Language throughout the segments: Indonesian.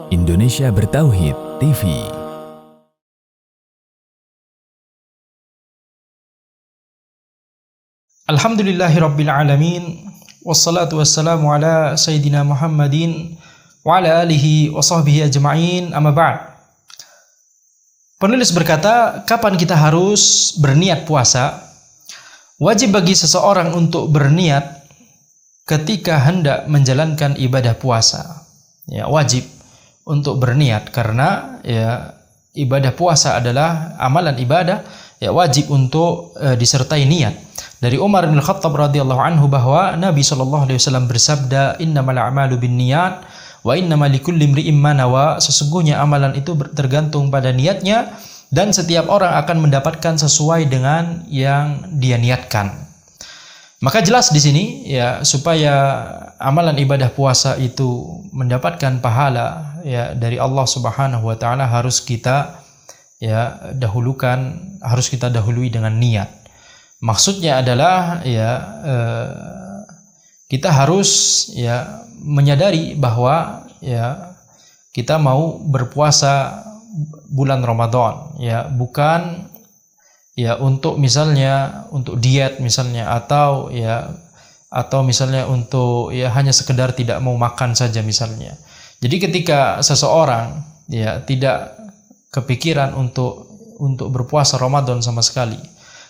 Indonesia Bertauhid TV. Alhamdulillahirabbil alamin, wassalatu wassalamu ala sayyidina Muhammadin wa ala alihi wa sahbihi ajma'in, amma ba'd. Penulis berkata, kapan kita harus berniat puasa? Wajib bagi seseorang untuk berniat ketika hendak menjalankan ibadah puasa. Ya, wajib untuk berniat karena ya ibadah puasa adalah amalan ibadah, ya wajib untuk disertai niat. Dari Umar bin Khattab radhiyallahu anhu bahwa Nabi SAW bersabda, innamal a'malu binniyat wa innamal likulli imri'in ma nawa. Sesungguhnya amalan itu tergantung pada niatnya dan setiap orang akan mendapatkan sesuai dengan yang dia niatkan. Maka jelas di sini ya, supaya amalan ibadah puasa itu mendapatkan pahala ya dari Allah Subhanahu wa taala, harus kita dahului dengan niat. Maksudnya adalah kita harus menyadari bahwa kita mau berpuasa bulan Ramadan, bukan untuk misalnya untuk diet misalnya, atau misalnya untuk hanya sekedar tidak mau makan saja misalnya. Jadi ketika seseorang tidak kepikiran untuk berpuasa Ramadan sama sekali,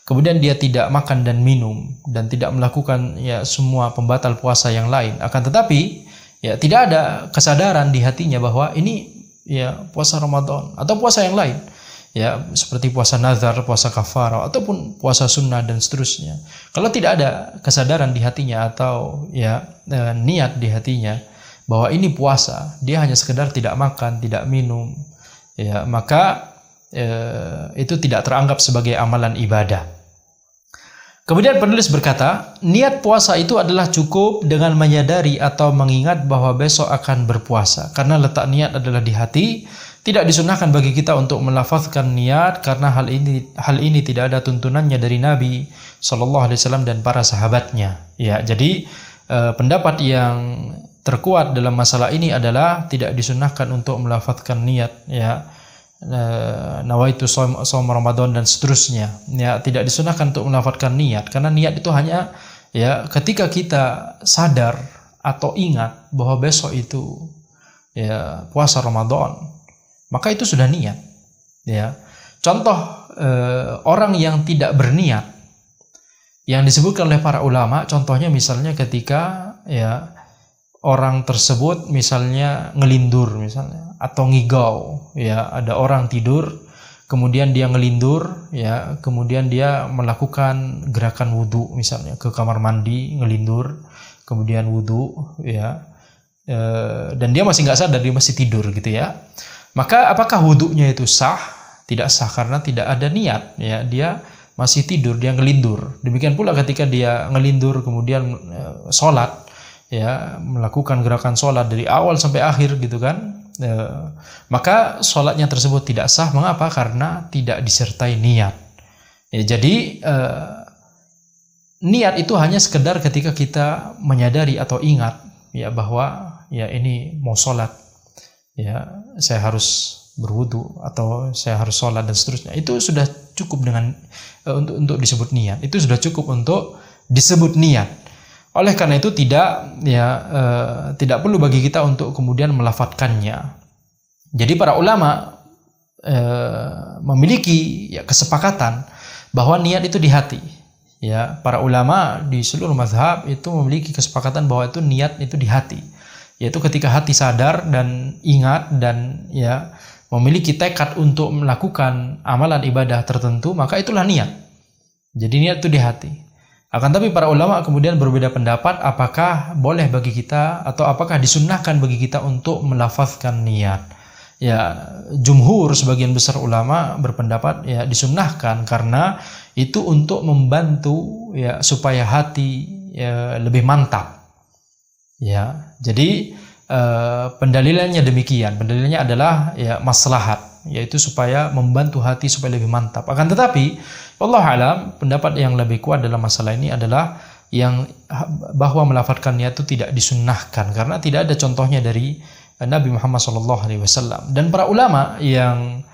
kemudian dia tidak makan dan minum dan tidak melakukan semua pembatal puasa yang lain, akan tetapi tidak ada kesadaran di hatinya bahwa ini puasa Ramadan atau puasa yang lain, seperti puasa nazar, puasa kafarah ataupun puasa sunnah dan seterusnya. Kalau tidak ada kesadaran di hatinya atau niat di hatinya bahwa ini puasa, dia hanya sekedar tidak makan, tidak minum, maka itu tidak teranggap sebagai amalan ibadah. Kemudian penulis berkata, niat puasa itu adalah cukup dengan menyadari atau mengingat bahwa besok akan berpuasa. Karena letak niat adalah di hati, tidak disunahkan bagi kita untuk melafazkan niat karena hal ini tidak ada tuntunannya dari Nabi SAW dan para sahabatnya. Jadi pendapat yang terkuat dalam masalah ini adalah tidak disunahkan untuk melafazkan niat, nawaitu shaum Ramadan dan seterusnya. Tidak disunahkan untuk melafazkan niat karena niat itu hanya ketika kita sadar atau ingat bahwa besok itu puasa Ramadan, maka itu sudah niat. Contoh orang yang tidak berniat yang disebutkan oleh para ulama, contohnya misalnya ketika orang tersebut misalnya ngelindur misalnya atau ngigau, ada orang tidur kemudian dia ngelindur, kemudian dia melakukan gerakan wudu misalnya ke kamar mandi, ngelindur kemudian wudu, dan dia masih nggak sadar, dia masih tidur gitu maka apakah wudunya itu sah? Tidak sah karena tidak ada niat, dia masih tidur, dia ngelindur. Demikian pula ketika dia ngelindur kemudian sholat, melakukan gerakan sholat dari awal sampai akhir gitu kan, maka sholatnya tersebut tidak sah. Mengapa? Karena tidak disertai niat. Jadi niat itu hanya sekedar ketika kita menyadari atau ingat bahwa ini mau sholat, saya harus berwudu atau saya harus sholat dan seterusnya. Itu sudah cukup dengan untuk disebut niat. Itu sudah cukup untuk disebut niat. Oleh karena itu tidak perlu bagi kita untuk kemudian melafadzkannya. Jadi para ulama memiliki kesepakatan bahwa niat itu di hati. Para ulama di seluruh mazhab itu memiliki kesepakatan bahwa itu niat itu di hati. Yaitu ketika hati sadar dan ingat dan memiliki tekad untuk melakukan amalan ibadah tertentu, maka itulah niat. Jadi niat itu di hati. Akan tapi para ulama kemudian berbeda pendapat apakah boleh bagi kita atau apakah disunnahkan bagi kita untuk melafazkan niat. Jumhur sebagian besar ulama berpendapat disunnahkan karena itu untuk membantu supaya hati lebih mantap. Jadi pendalilannya demikian. Pendalilannya adalah maslahat, yaitu supaya membantu hati supaya lebih mantap. Akan tetapi wallahu alam, pendapat yang lebih kuat dalam masalah ini adalah bahwa melafadzkan niat itu tidak disunnahkan karena tidak ada contohnya dari Nabi Muhammad SAW. Dan para ulama yang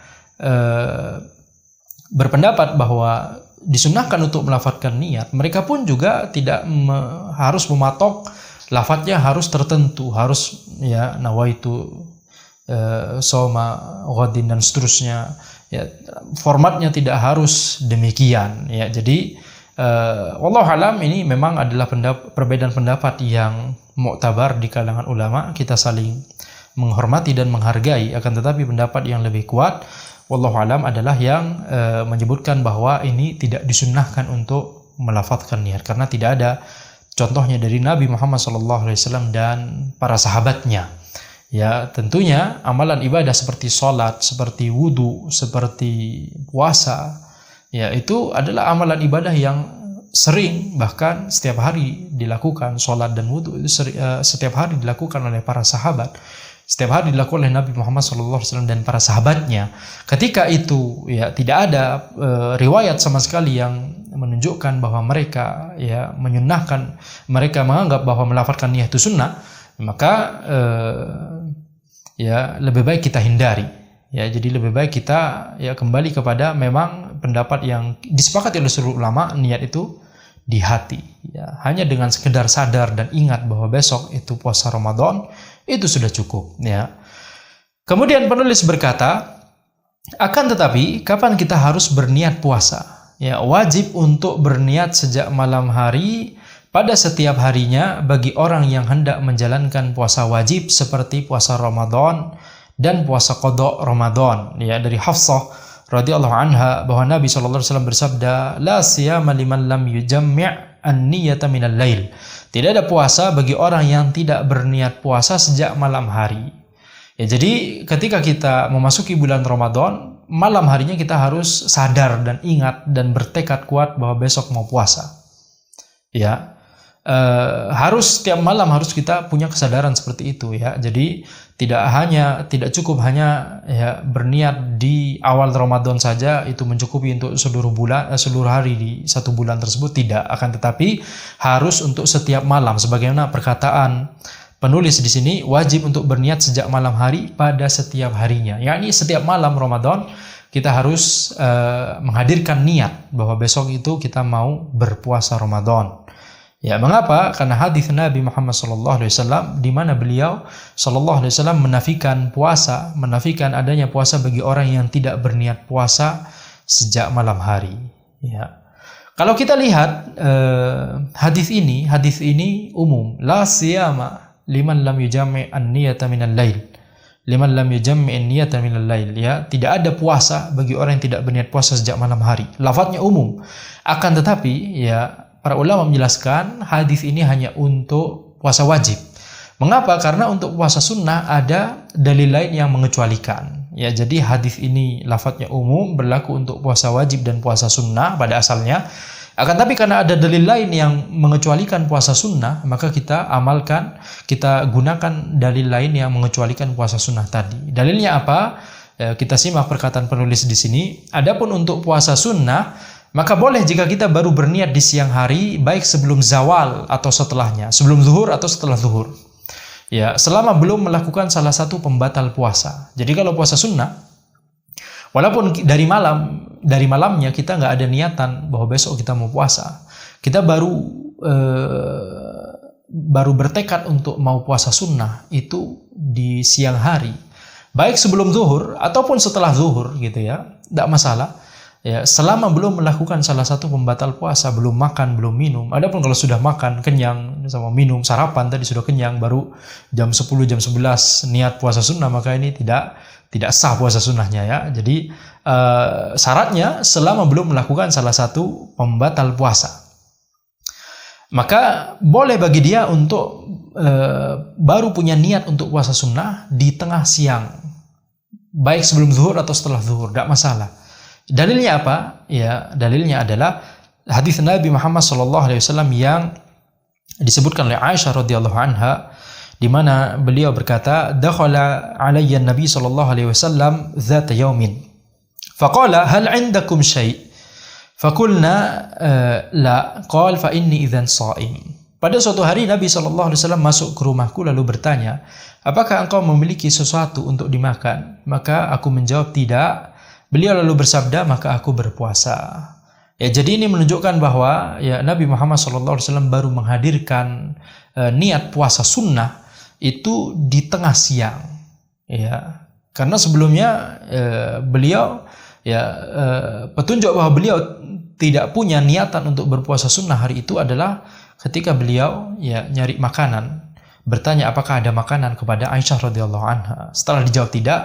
berpendapat bahwa disunnahkan untuk melafadzkan niat, mereka pun juga tidak harus mematok lafadznya harus tertentu, harus ya nawaitu soma ghadin dan seterusnya. Ya, formatnya tidak harus demikian. Ya, jadi wallahu alam, ini memang adalah perbedaan pendapat yang muktabar di kalangan ulama. Kita saling menghormati dan menghargai. Akan tetapi pendapat yang lebih kuat wallahu alam adalah yang menyebutkan bahwa ini tidak disunnahkan untuk melafadzkan niat, karena tidak ada contohnya dari Nabi Muhammad SAW dan para sahabatnya. Ya, tentunya amalan ibadah seperti sholat, seperti wudu, seperti puasa, ya itu adalah amalan ibadah yang sering, bahkan setiap hari dilakukan. Sholat dan wudu itu setiap hari dilakukan oleh para sahabat, setiap hari dilakukan oleh Nabi Muhammad SAW dan para sahabatnya. Ketika itu ya tidak ada riwayat sama sekali yang menunjukkan bahwa mereka ya menyunnahkan, mereka menganggap bahwa melafadzkan niat itu sunnah, maka ya lebih baik kita hindari. Ya, jadi lebih baik kita ya kembali kepada memang pendapat yang disepakati oleh seluruh ulama, niat itu di hati. Ya, hanya dengan sekedar sadar dan ingat bahwa besok itu puasa Ramadan, itu sudah cukup. Ya. Kemudian penulis berkata, akan tetapi kapan kita harus berniat puasa? Ya, wajib untuk berniat sejak malam hari pada setiap harinya bagi orang yang hendak menjalankan puasa wajib seperti puasa Ramadan dan puasa qada Ramadan. Ya, dari Hafsah radhiyallahu anha bahwa Nabi SAW bersabda, la siyama liman lam yujammi' an-niyata minal lail. Tidak ada puasa bagi orang yang tidak berniat puasa sejak malam hari. Ya, jadi ketika kita memasuki bulan Ramadan, malam harinya kita harus sadar dan ingat dan bertekad kuat bahwa besok mau puasa. Ya, harus setiap malam harus kita punya kesadaran seperti itu. Ya, jadi tidak cukup hanya ya berniat di awal Ramadan saja itu mencukupi untuk seluruh hari di satu bulan tersebut, tidak. Akan tetapi harus untuk setiap malam, sebagaimana perkataan penulis di sini, wajib untuk berniat sejak malam hari pada setiap harinya. Yakni setiap malam Ramadan kita harus menghadirkan niat bahwa besok itu kita mau berpuasa Ramadan. Ya, mengapa? Karena hadis Nabi Muhammad SAW di mana beliau SAW menafikan puasa, menafikan adanya puasa bagi orang yang tidak berniat puasa sejak malam hari. Ya. Kalau kita lihat hadis ini umum, la siyama liman lam yujammi' an-niyata minal lail. Liman lam yujammi' an-niyata minal lail. Ya, tidak ada puasa bagi orang yang tidak berniat puasa sejak malam hari. Lafadznya umum. Akan tetapi ya para ulama menjelaskan hadis ini hanya untuk puasa wajib. Mengapa? Karena untuk puasa sunnah ada dalil lain yang mengecualikan. Ya, jadi hadis ini lafadznya umum, berlaku untuk puasa wajib dan puasa sunnah pada asalnya. Akan tapi karena ada dalil lain yang mengecualikan puasa sunnah, maka kita amalkan, kita gunakan dalil lain yang mengecualikan puasa sunnah tadi. Dalilnya apa? Kita simak perkataan penulis di sini. Adapun untuk puasa sunnah, maka boleh jika kita baru berniat di siang hari, baik sebelum zawal atau setelahnya, sebelum zuhur atau setelah zuhur. Ya, selama belum melakukan salah satu pembatal puasa. Jadi kalau puasa sunnah, walaupun dari malamnya kita nggak ada niatan bahwa besok kita mau puasa, kita baru bertekad untuk mau puasa sunnah itu di siang hari, baik sebelum zuhur ataupun setelah zuhur, gitu ya, tidak masalah. Ya, selama belum melakukan salah satu pembatal puasa, belum makan, belum minum. Adapun kalau sudah makan, kenyang, sama minum, sarapan tadi sudah kenyang, baru jam 10, jam 11 niat puasa sunnah, maka ini tidak sah puasa sunnahnya ya. Jadi syaratnya selama belum melakukan salah satu pembatal puasa. Maka boleh bagi dia untuk baru punya niat untuk puasa sunnah di tengah siang, baik sebelum zuhur atau setelah zuhur, tidak masalah. Dalilnya apa? Ya, dalilnya adalah hadis Nabi Muhammad SAW yang disebutkan oleh Aisyah radhiyallahu anha, di mana beliau berkata, dakhala alayya Nabi SAW dzata yaumin, faqala hal 'indakum syai'? Faqulna la, qala fa inni idzan sha'im. Pada suatu hari Nabi SAW masuk ke rumahku lalu bertanya, apakah engkau memiliki sesuatu untuk dimakan? Maka aku menjawab tidak. Beliau lalu bersabda, maka aku berpuasa. Ya, jadi ini menunjukkan bahwa ya Nabi Muhammad SAW baru menghadirkan niat puasa sunnah itu di tengah siang. Ya, karena sebelumnya beliau petunjuk bahwa beliau tidak punya niatan untuk berpuasa sunnah hari itu adalah ketika beliau nyari makanan, bertanya apakah ada makanan kepada Aisyah radhiyallahu anha. Setelah dijawab tidak,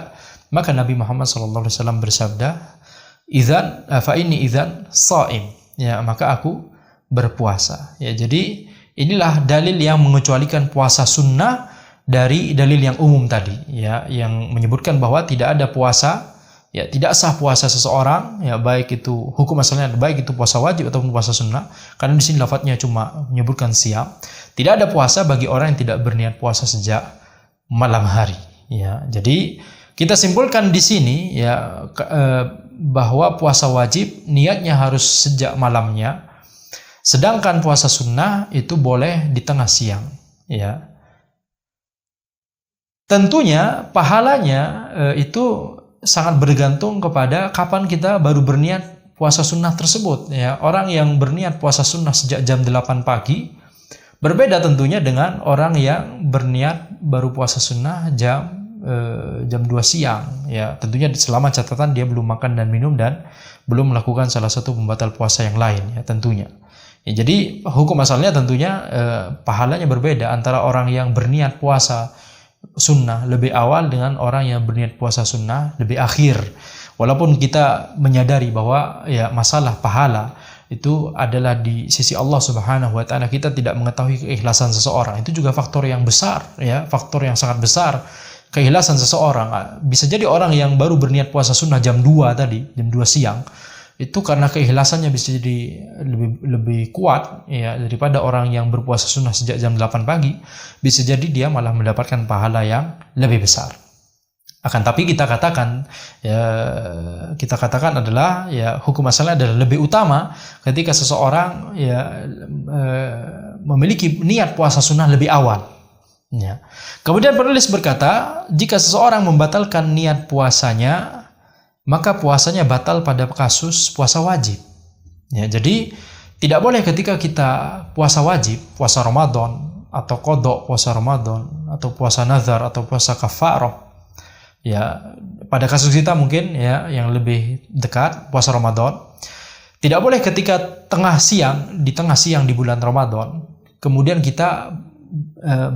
maka Nabi Muhammad SAW bersabda, "Idzan fa inni idzan shaim." Ya, maka aku berpuasa. Ya, jadi inilah dalil yang mengecualikan puasa sunnah dari dalil yang umum tadi, ya, yang menyebutkan bahwa tidak ada puasa, ya, tidak sah puasa seseorang, ya, baik itu hukum asalnya baik itu puasa wajib ataupun puasa sunnah, karena di sini lafadznya cuma menyebutkan siam. Tidak ada puasa bagi orang yang tidak berniat puasa sejak malam hari, ya. Jadi kita simpulkan di sini ya bahwa puasa wajib niatnya harus sejak malamnya, sedangkan puasa sunnah itu boleh di tengah siang, ya. Tentunya pahalanya itu sangat bergantung kepada kapan kita baru berniat puasa sunnah tersebut, ya. Orang yang berniat puasa sunnah sejak jam 8 pagi berbeda tentunya dengan orang yang berniat baru puasa sunnah jam 2 siang, ya. Tentunya selama catatan dia belum makan dan minum dan belum melakukan salah satu pembatal puasa yang lain, ya, tentunya. Ya, jadi hukum asalnya tentunya pahalanya berbeda antara orang yang berniat puasa sunnah lebih awal dengan orang yang berniat puasa sunnah lebih akhir. Walaupun kita menyadari bahwa ya masalah pahala itu adalah di sisi Allah Subhanahu wa taala, kita tidak mengetahui keikhlasan seseorang. Itu juga faktor yang besar, ya, faktor yang sangat besar. Keikhlasan seseorang, bisa jadi orang yang baru berniat puasa sunnah jam 2 tadi, jam 2 siang, itu karena keikhlasannya bisa jadi lebih kuat, ya, daripada orang yang berpuasa sunnah sejak jam 8 pagi, bisa jadi dia malah mendapatkan pahala yang lebih besar. Akan tapi kita katakan adalah ya hukum asalnya adalah lebih utama ketika seseorang memiliki niat puasa sunnah lebih awal, ya. Kemudian penulis berkata, jika seseorang membatalkan niat puasanya, maka puasanya batal pada kasus puasa wajib. Ya, jadi tidak boleh ketika kita puasa wajib, puasa Ramadan atau qadha puasa Ramadan atau puasa nazar atau puasa kafarah. Ya, pada kasus kita mungkin ya yang lebih dekat puasa Ramadan. Tidak boleh ketika di tengah siang di bulan Ramadan, kemudian kita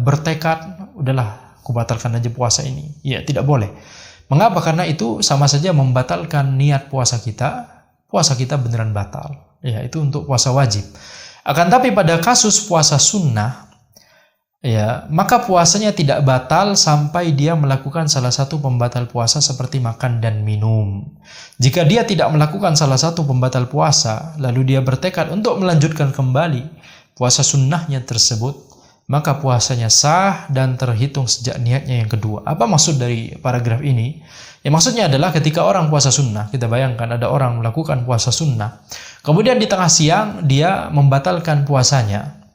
bertekad, udahlah, aku batalkan aja puasa ini. Ya, tidak boleh. Mengapa? Karena itu sama saja membatalkan niat puasa kita beneran batal. Ya, itu untuk puasa wajib. Akan tapi pada kasus puasa sunnah, ya, maka puasanya tidak batal sampai dia melakukan salah satu pembatal puasa seperti makan dan minum. Jika dia tidak melakukan salah satu pembatal puasa, lalu dia bertekad untuk melanjutkan kembali puasa sunnahnya tersebut, maka puasanya sah dan terhitung sejak niatnya yang kedua. Apa maksud dari paragraf ini? Ya, maksudnya adalah ketika orang puasa sunnah, kita bayangkan ada orang melakukan puasa sunnah, kemudian di tengah siang dia membatalkan puasanya,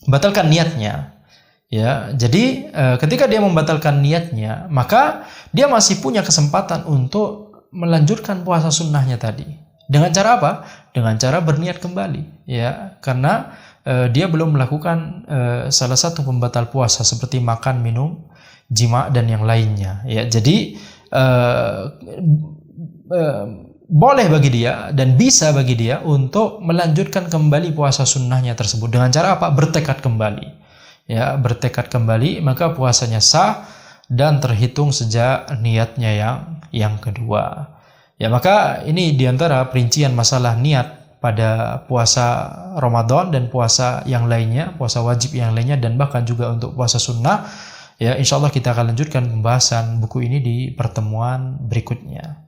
batalkan niatnya. Ya, jadi ketika dia membatalkan niatnya, maka dia masih punya kesempatan untuk melanjutkan puasa sunnahnya tadi. Dengan cara apa? Dengan cara berniat kembali, ya, karena dia belum melakukan salah satu pembatal puasa seperti makan, minum, jima dan yang lainnya. Ya, jadi boleh bagi dia dan bisa bagi dia untuk melanjutkan kembali puasa sunnahnya tersebut dengan cara apa? Bertekad kembali. Ya, bertekad kembali, maka puasanya sah dan terhitung sejak niatnya yang kedua. Ya, maka ini diantara perincian masalah niat pada puasa Ramadan dan puasa yang lainnya, puasa wajib yang lainnya, dan bahkan juga untuk puasa sunnah. Ya, insya Allah kita akan lanjutkan pembahasan buku ini di pertemuan berikutnya.